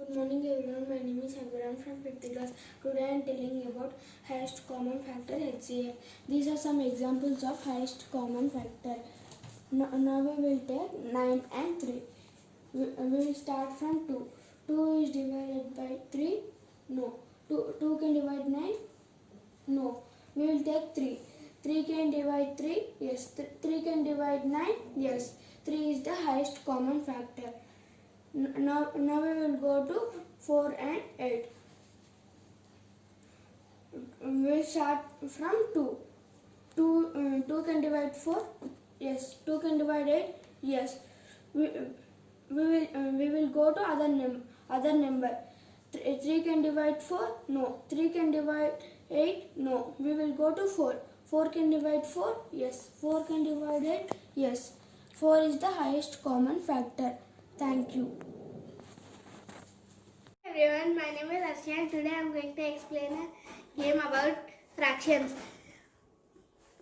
Good morning everyone, my name is Abraham from 5th class. Today I am telling about highest common factor HCF. These are some examples of highest common factor. Now we will take 9 and 3. We will start from 2. 2 is divided by 3? No. 2 can divide 9? No. We will take 3. 3 can divide 3? Yes. 3 can divide 9? Yes. 3 is the highest common factor. Now we will go to 4 and 8. We will start from 2. 2 can divide 4? Yes. 2 can divide 8? Yes. We will go to other number. 3 can divide 4? No. 3 can divide 8? No. We will go to 4. 4 can divide 4? Yes. 4 can divide 8? Yes. 4 is the highest common factor. Thank you. Everyone, my name is Arshia and today I am going to explain a game about fractions.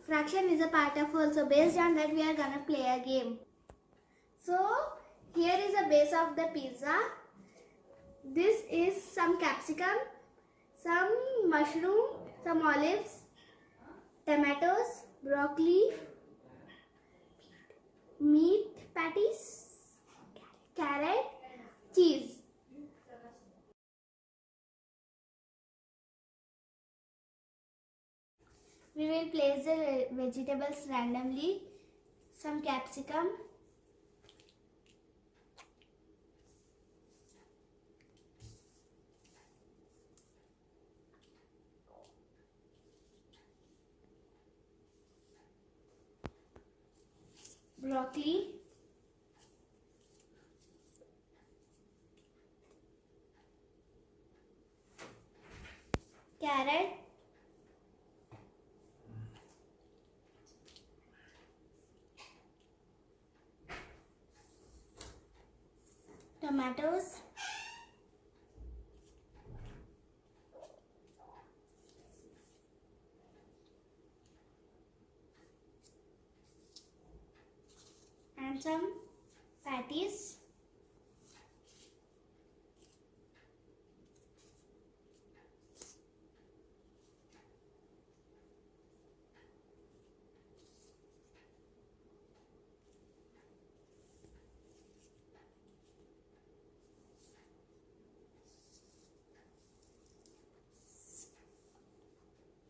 Fraction is a part of whole, so based on that we are gonna play a game. So here is a base of the pizza. This is some capsicum, some mushroom, some olives, tomatoes, broccoli, meat patties, carrot, cheese. We will place the vegetables randomly. Some capsicum, broccoli, carrot, tomatoes, and some patties.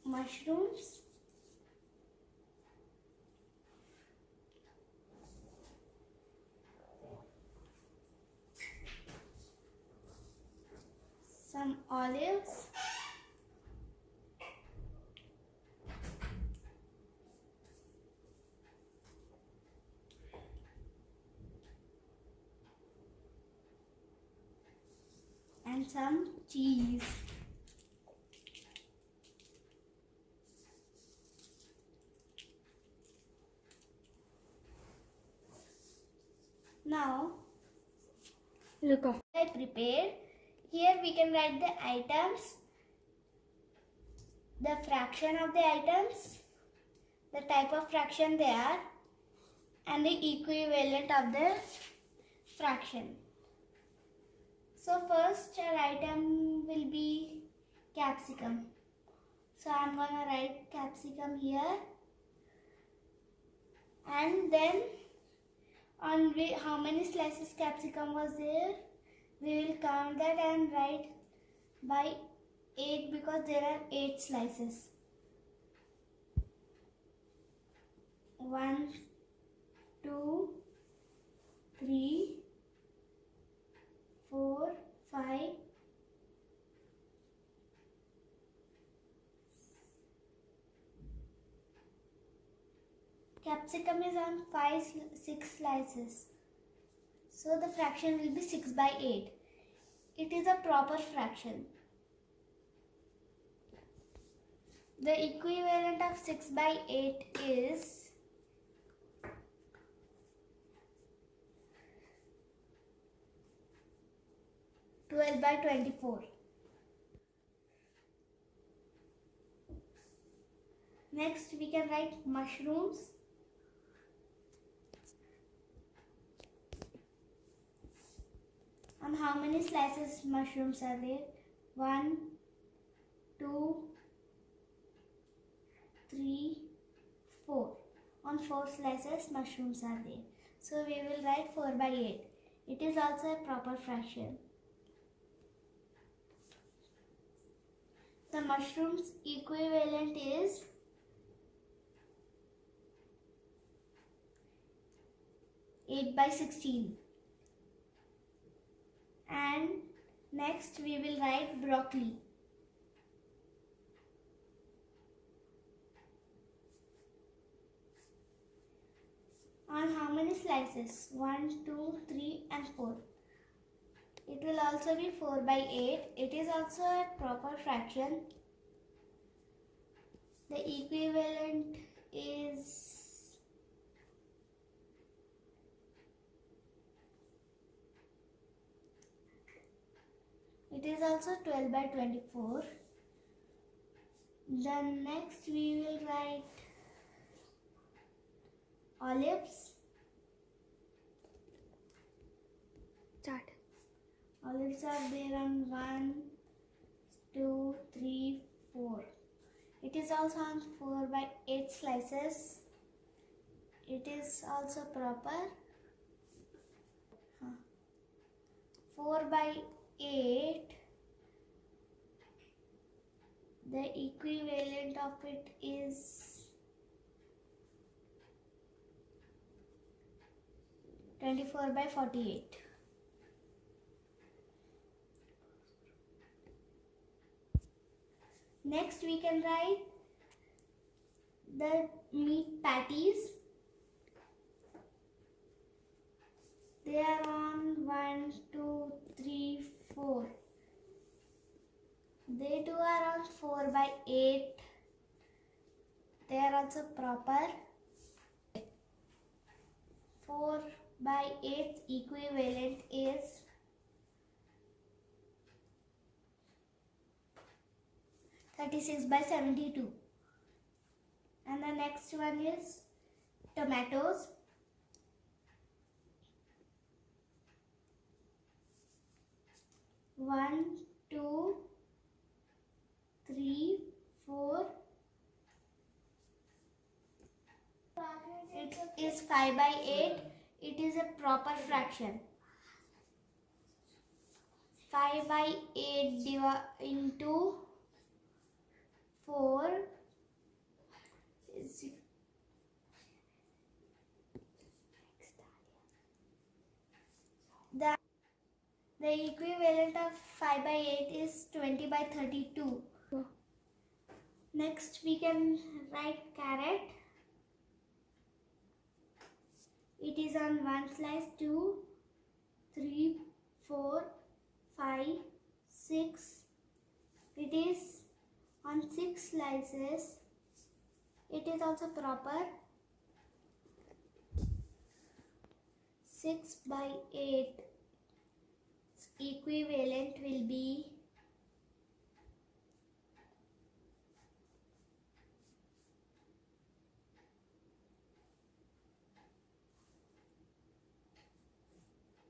Mushrooms, some olives, and some cheese. Now, I prepared. Here we can write the items, the fraction of the items, the type of fraction they are, and the equivalent of the fraction. So first our item will be capsicum. So I am gonna write capsicum here, and then on how many slices capsicum was there, we will count that and write by 8 because there are 8 slices. 1, 2, 3, 4, 5, 6. Capsicum is on 6 slices. So the fraction will be 6 by 8. It is a proper fraction. The equivalent of 6 by 8 is 12 by 24. Next we can write mushrooms. On how many slices mushrooms are there? 1, 2, 3, 4. On 4 slices mushrooms are there. So we will write 4 by 8. It is also a proper fraction. The mushrooms equivalent is 8 by 16. And next we will write broccoli. On how many slices? 1, 2, 3 and 4. It will also be 4 by 8. It is also a proper fraction. The equivalent is it is also 12 by 24. Then next we will write olives. Start. Olives are there on 1, 2, 3, 4. It is also on 4 by 8 slices. It is also proper. 4 by 8. The equivalent of it is 24 by 48. Next we can write the meat patties. They are on 1, 2, 3, 4. They too are on 4 by 8. They are also proper. 4 by 8 equivalent is 36 by 72. And the next one is tomatoes. One, 2, 3, 4. It is 5 by 8. It is a proper fraction. 5 by 8 into 4 is the equivalent of 5 by 8 is 20 by 32. Next we can write carrot. It is on 1 slice, 2, 3, 4, 5, 6. It is on 6 slices. It is also proper. 6 by 8 equivalent will be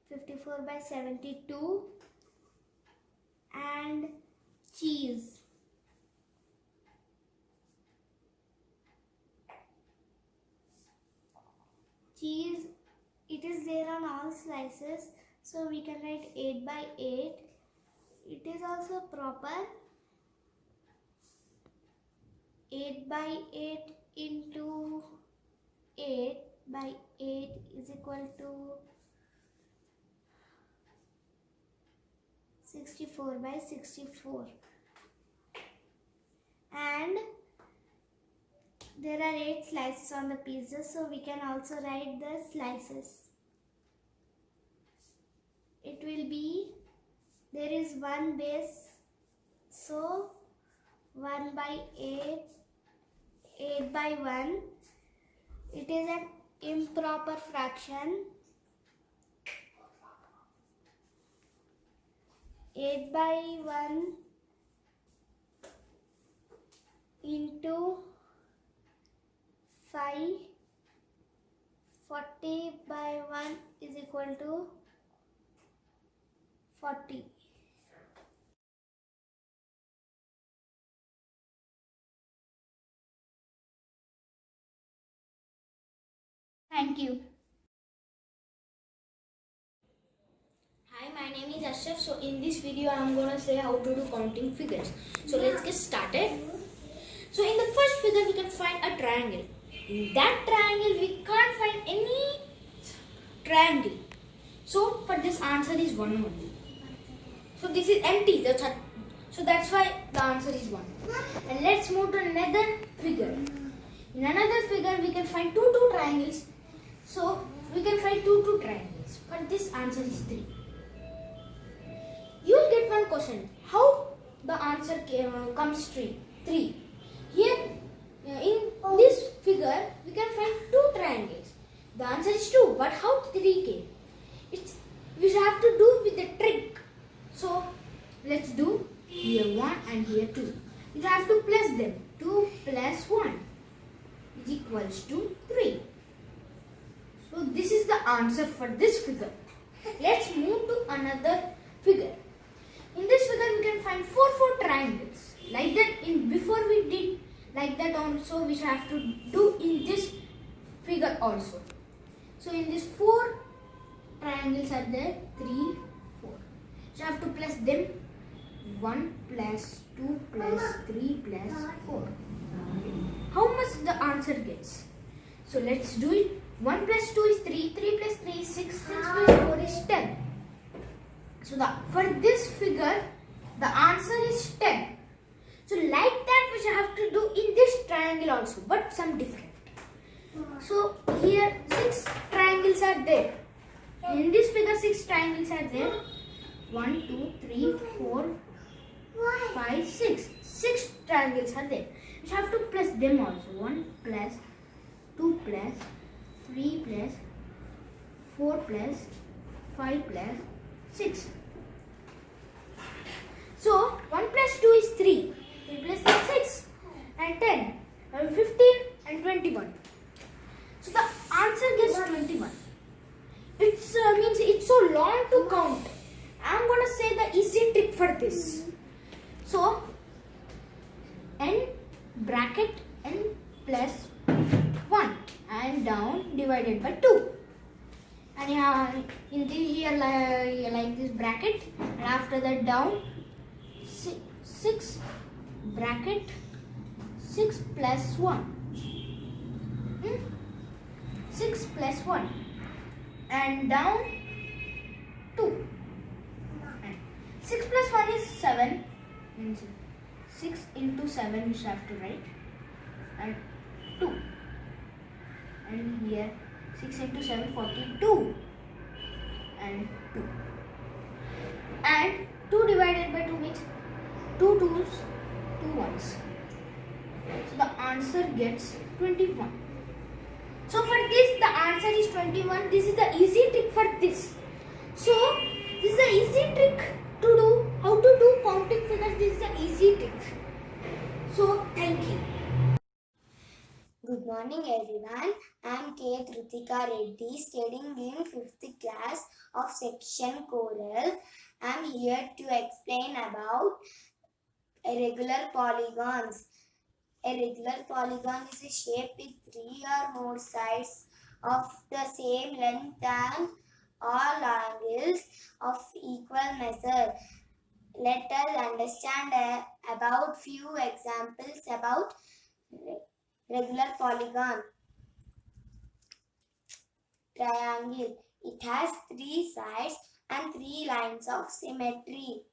54 by 72. And cheese. Cheese, it is there on all slices, so we can write 8 by 8. It is also proper. 8 by 8 into 8 by 8 is equal to 64 by 64. And there are 8 slices on the pizza, so we can also write the slices. It will be, there is one base, so 1 by 8, 8 by 1. It is an improper fraction. 8 by 1 into 5, 40 by 1 is equal to 40. Thank you. Hi, my name is Ashraf. So in this video, I am gonna say how to do counting figures. So let's get started. So in the first figure, we can find a triangle. In that triangle, we can't find any triangle. So for this answer is 1 only. So this is empty. So that's why the answer is 1. And let's move to another figure. In another figure, we can find two triangles. So we can find two triangles. But this answer is 3. You will get one question. How the answer comes 3? Here in this figure, we can find 2 triangles. The answer is 2. But how 3 came? We have to do with the trick. So let's do here 1 and here 2. We have to plus them. 2 plus 1 is equals to 3. So this is the answer for this figure. Let's move to another figure. In this figure we can find 4 triangles. Like that before we did like that also we have to do in this figure also. So in this 4 triangles are there, 3, 4. So I have to plus them. 1 plus 2 plus 3 plus 4. How much the answer gets? So let's do it. 1 plus 2 is 3, 3 plus 3 is 6, 6 plus 4 is 10. So for this figure, the answer is 10. So like that we have to do in this triangle also, but some different. So here 6 triangles are there. In this figure 6 triangles are there. 1, 2, 3, 4, 5, 6. 6 triangles are there. We have to plus them also. 1 plus 2 plus 3 plus 4 plus 5 plus 6. So 1 plus 2 is 3. 3 plus 3 is 6 and 10 and 15 and 21. So the answer gets 21. Means it's so long to count. I'm gonna say the easy trick for this. So n bracket n plus 1 and down divided by 2. And in here like this bracket, and after that down 6 bracket 6 plus 1. 6 plus 1 and down 2. 6 plus 1 is 7. 6 into 7 we have to write, and 2. And here 6 into 7, 42. And 2. And 2 divided by 2 means 2 2s, 2 1s. So the answer gets 21. So for this the answer is 21. This is the easy trick for this. So this is the easy trick to do. How to do counting figures. This is the easy trick. So thank you. Good morning everyone. I am K. Kritika Reddy, studying in 5th class of section Choral. I am here to explain about irregular polygons. A regular polygon is a shape with 3 or more sides of the same length and all angles of equal measure. Let us understand about few examples about regular polygon. Triangle. It has 3 sides and 3 lines of symmetry.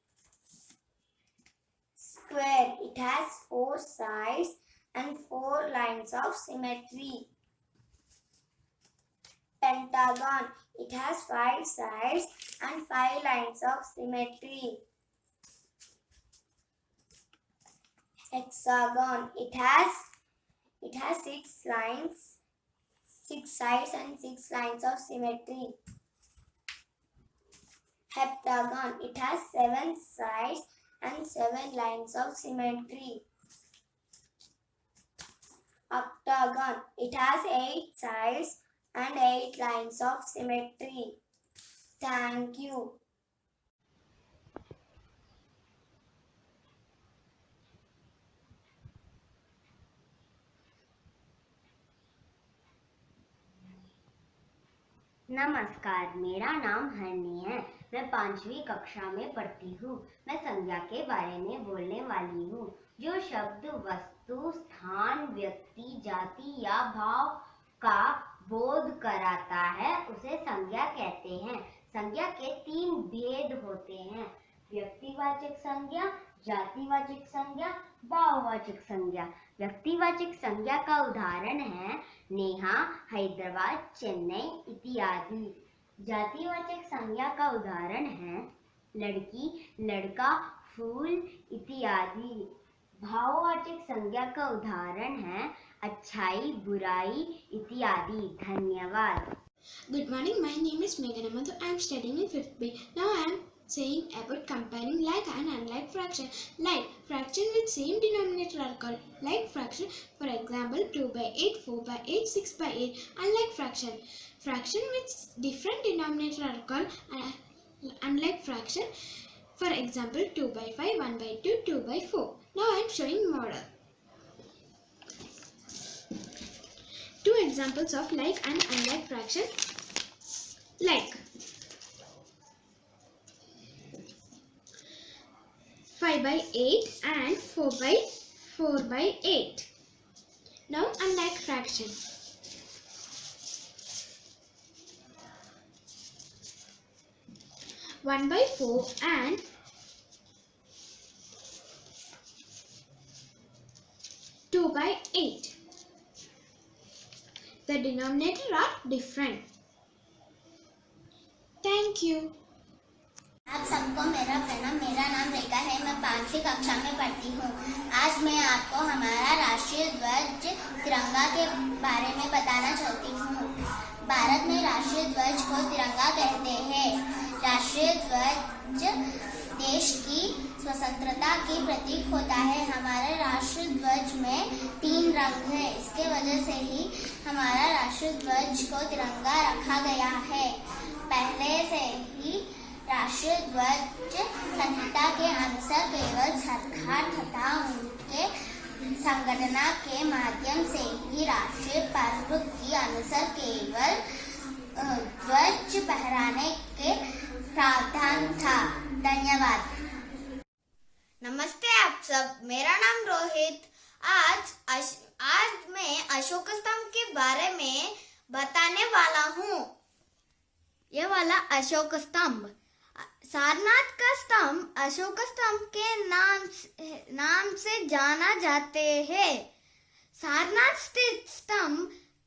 Square. It has 4 sides and 4 lines of symmetry. Pentagon. It has 5 sides and 5 lines of symmetry. Hexagon. It has 6 lines, 6 sides and 6 lines of symmetry. Heptagon. It has 7 sides and 7 lines of symmetry. Octagon. It has 8 sides and 8 lines of symmetry. Thank you. नमस्कार, मेरा नाम हरनी है। मैं 5वीं कक्षा में पढ़ती हूँ। मैं संज्ञा के बारे में बोलने वाली हूँ। जो शब्द वस्तु, स्थान, व्यक्ति, जाति या भाव का बोध कराता है उसे संज्ञा कहते हैं। संज्ञा के 3 भेद होते हैं: व्यक्तिवाचक संज्ञा, जातिवाचक संज्ञा, भाववाचक संज्ञा। व्यक्तिवाचक संज्ञा का उदाहरण है नेहा, हैदराबाद, चेन्नई इत्यादि। जातिवाचक संज्ञा का उदाहरण है लड़की, लड़का, फूल इत्यादि। भाववाचक संज्ञा का उदाहरण है अच्छाई, बुराई इत्यादि। धन्यवाद। Good morning, my name is Meghana Madhu. I am studying in 5th B. Now I am saying about comparing like and unlike fraction. Like fraction with same denominator are called like fraction. For example, 2 by 8, 4 by 8, 6 by 8. Unlike fraction. Fraction with different denominator are called unlike fraction. For example, 2 by 5, 1 by 2, 2 by 4. Now I am showing model. 2 examples of like and unlike fraction. Like 5 by 8 and 4 by 8. Now unlike fraction. 1 by 4 and 2 by 8. The denominator are different. Thank you. आप सबको मेरा प्रणाम। मेरा नाम रेखा है। मैं 5वीं कक्षा में पढ़ती हूँ। आज मैं आपको हमारा राष्ट्रीय ध्वज तिरंगा के बारे में बताना चाहती हूँ। भारत में राष्ट्रीय ध्वज को तिरंगा कहते हैं। राष्ट्रीय ध्वज देश की स्वतंत्रता की प्रतीक होता है। हमारे राष्ट्रीय ध्वज में 3 रंग है। इसके वजह से ही हमारा राष्ट्रीय ध्वज को तिरंगा रखा गया है। पहले से ही राष्ट्रीय ध्वज संहिता के अनुसार केवल सरकार तथा उनके संगठना के माध्यम से ही राष्ट्रीय पर्व के अनुसार केवल ध्वज फहराने के प्रावधान था। धन्यवाद। नमस्ते आप सब। मेरा नाम रोहित। आज मैं अशोक स्तंभ के बारे में बताने वाला हूँ। यह वाला अशोक स्तंभ सारनाथ का स्तंभ अशोक स्तंभ के नाम से जाना जाते हैं। सारनाथ स्थित स्तंभ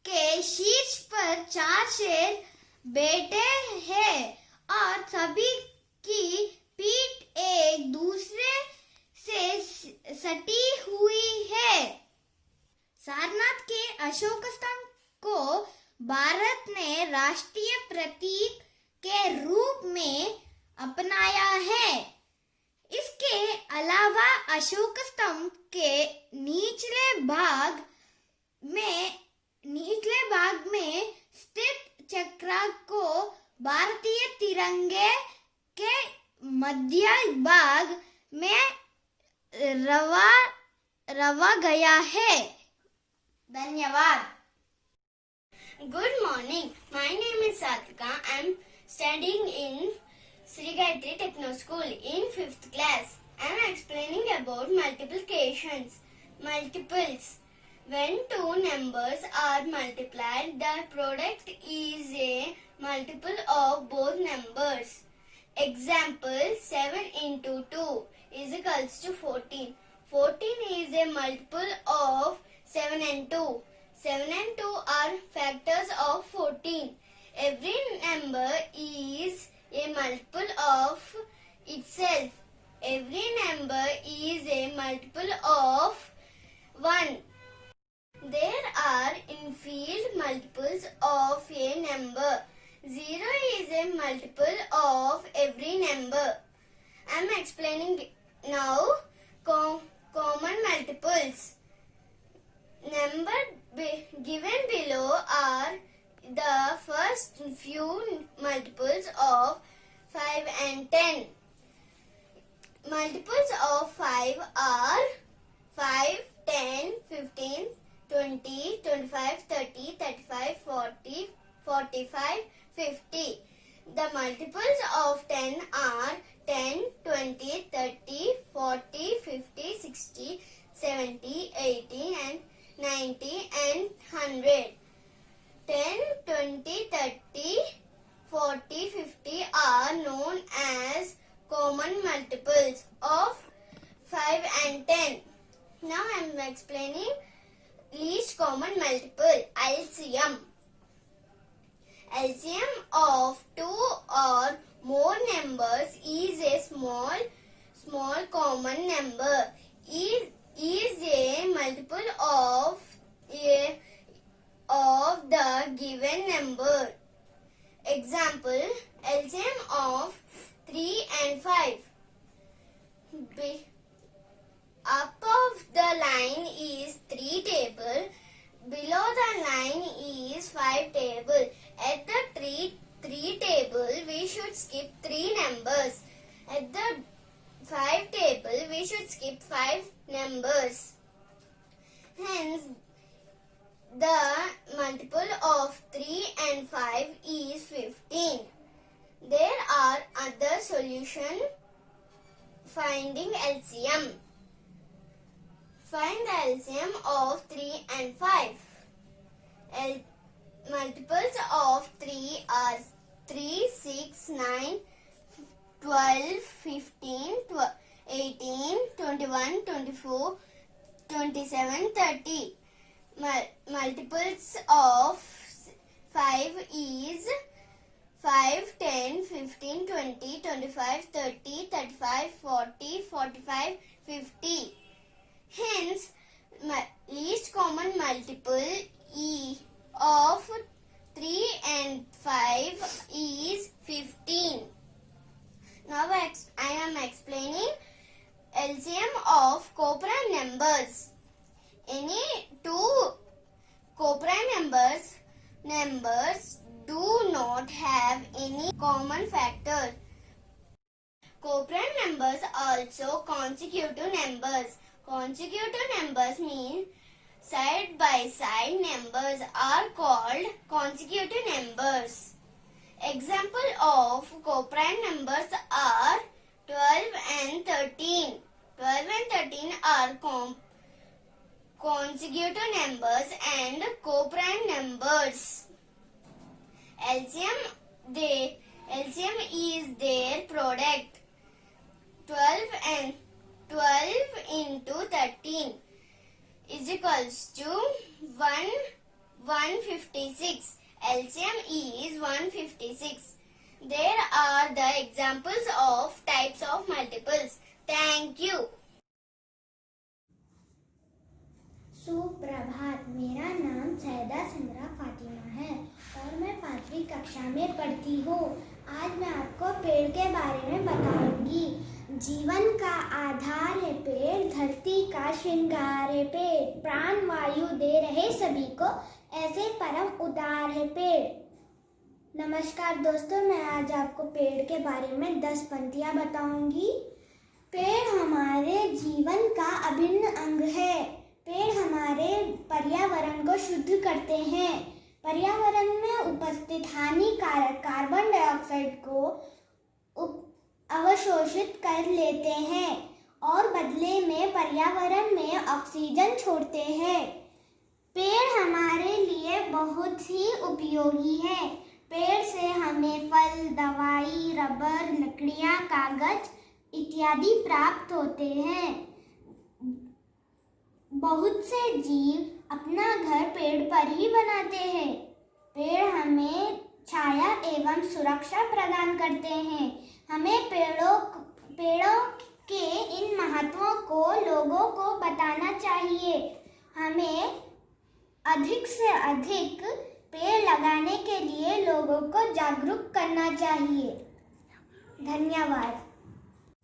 के शीर्ष पर 4 शेर बैठे हैं और सभी की पीठ एक दूसरे से सटी हुई है। सारनाथ के अशोक स्तंभ को भारत ने राष्ट्रीय प्रतीक के रूप में अपनाया है। इसके अलावा अशोक स्तंभ के निचले भाग में स्थित चक्र को भारतीय तिरंगे के मध्य भाग में रवा गया है। धन्यवाद। Good morning. My name is Satvika. I am studying in Sri Gayatri Techno School in 5th class. I am explaining about multiplications. Multiples. When 2 numbers are multiplied, the product is a multiple of both numbers. Example, 7 into 2 is equals to 14. 14 is a multiple of 7 and 2. 7 and 2 are factors of 14. Every number is a multiple of itself. Every number is a multiple of 1. There are infinite multiples of a number. 0 is a multiple of every number. I am explaining now common multiples. Number given below are the first few multiples of 5 and 10. Multiples of 5 are 5, 10, 15, 20, 25, 30, 35, 40, 45, 50. The multiples of 10 are 10, 20, 30, 40, 50, 60, 70, 80 and 90 and 100. 10, 20, 30, 40, 50 are known as common multiples of 5 and 10. Now I am explaining least common multiple, LCM. LCM of two or more numbers is a small common number. Is a multiple of the given number. Example, LCM of 3 and 5. Up of the line is 3 table. Below the line is 5 table. At the 3 table, we should skip 3 numbers. At the 5 table, we should skip 5 numbers. Hence, the multiple of 3 and 5 is 15. There are other solutions finding LCM. Find the LCM of 3 and 5. Multiples of 3 are 3, 6, 9, 12, 15, 18, 21, 24, 27, 30. Multiples of 5 is 5, 10, 15, 20, 25, 30, 35, 40, 45, 50. Hence, least common multiple E of 3 and 5 is 15. Now I am explaining LCM of coprime numbers. Any two coprime numbers do not have any common factor. Coprime numbers are also consecutive numbers. Consecutive numbers mean side-by-side numbers are called consecutive numbers. Example of coprime numbers are 12 and 13. 12 and 13 are consecutive numbers and coprime numbers. LCM is their product. 12 into 13 is equals to 156. LCM is 156. There are the examples of types of multiples. Thank you. सुप्रभात, मेरा नाम सैदा सिमरा फातिमा है और मैं 5वीं कक्षा में पढ़ती हूँ। आज मैं आपको पेड़ के बारे में बताऊंगी। जीवन का आधार है पेड़, धरती का श्रृंगार है पेड़, प्राण वायु दे रहे सभी को, ऐसे परम उदार है पेड़। नमस्कार दोस्तों, मैं आज आपको पेड़ के बारे में 10 पंक्तियाँ बताऊंगी। पेड़ हमारे जीवन का अभिन्न अंग है। पेड़ हमारे पर्यावरण को शुद्ध करते हैं। पर्यावरण में उपस्थित हानिकारक कार्बन डाइऑक्साइड को अवशोषित कर लेते हैं और बदले में पर्यावरण में ऑक्सीजन छोड़ते हैं। पेड़ हमारे लिए बहुत ही उपयोगी है। पेड़ से हमें फल, दवाई, रबर, लकड़ियाँ, कागज इत्यादि प्राप्त होते हैं। बहुत से जीव अपना घर पेड़ पर ही बनाते हैं। पेड़ हमें छाया एवं सुरक्षा प्रदान करते हैं। हमें पेड़ों के इन महत्वों को लोगों को बताना चाहिए। हमें अधिक से अधिक पेड़ लगाने के लिए लोगों को जागरूक करना चाहिए। धन्यवाद।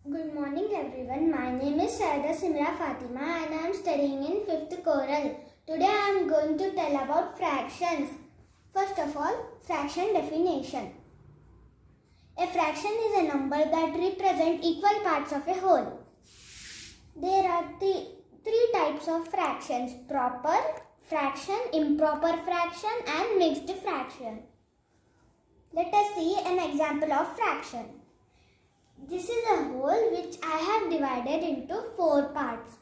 Good morning everyone. My name is Saida Simra Fatima and I am studying in 5th choral. Today I am going to tell about fractions. First of all, fraction definition. A fraction is a number that represents equal parts of a whole. There are three types of fractions: proper fraction, improper fraction and mixed fraction. Let us see an example of fraction. This is a whole which I have divided into 4 parts.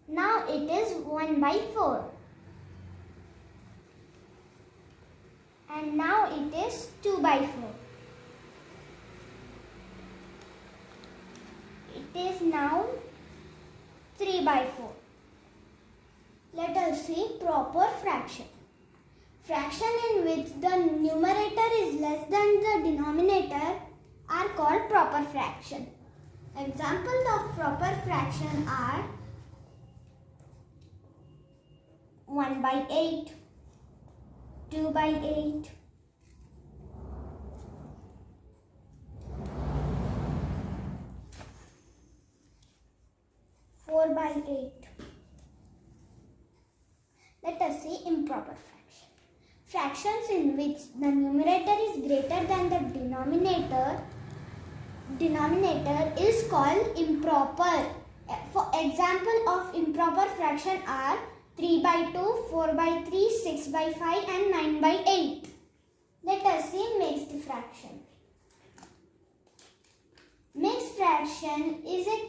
Now it is 1 by 4. And now it is 2 by 4. It is now 3 by 4. Let us see proper fraction. Fraction in which the numerator is less than the denominator are called proper fraction. Examples of proper fraction are 1 by 8, 2 by 8, 4 by 8. Let us see improper fraction. Fractions in which the numerator is greater than the denominator is called improper. For example of improper fraction are 3 by 2, 4 by 3, 6 by 5 and 9 by 8. Let us see mixed fraction. Mixed fraction is a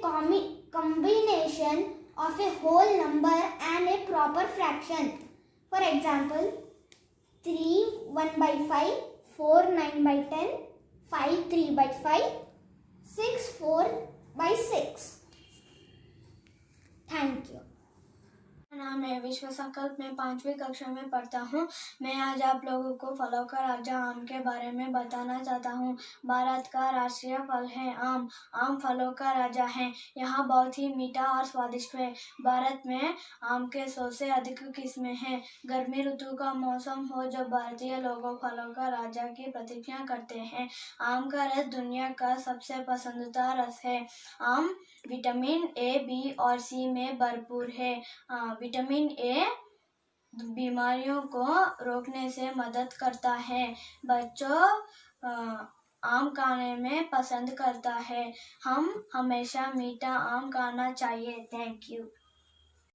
combination of a whole number and a proper fraction. For example, 3 1 by 5, 4 9 by 10, 5 3 by 5, 6 4 by 6. Thank you. मेरा नाम है विश्व संकल्प। मैं 5वीं कक्षा में पढ़ता हूँ। मैं आज आप लोगों को फलों का राजा आम के बारे में बताना चाहता हूँ। भारत का राष्ट्रीय फल है आम। आम फलों का राजा है। यह बहुत ही मीठा और स्वादिष्ट है। भारत में आम के 100 से अधिक किस्में हैं। गर्मी ऋतु का मौसम हो जब भारतीय लोग फलों का राजा की प्रतीक्षा करते हैं। आम का रस दुनिया का सबसे पसंदीदा रस है। आम विटामिन ए, बी और सी में भरपूर है। विटामिन ए बीमारियों को रोकने से मदद करता है। बच्चों आम खाने में पसंद करता है। हम हमेशा मीठा आम खाना चाहिए। Thank you.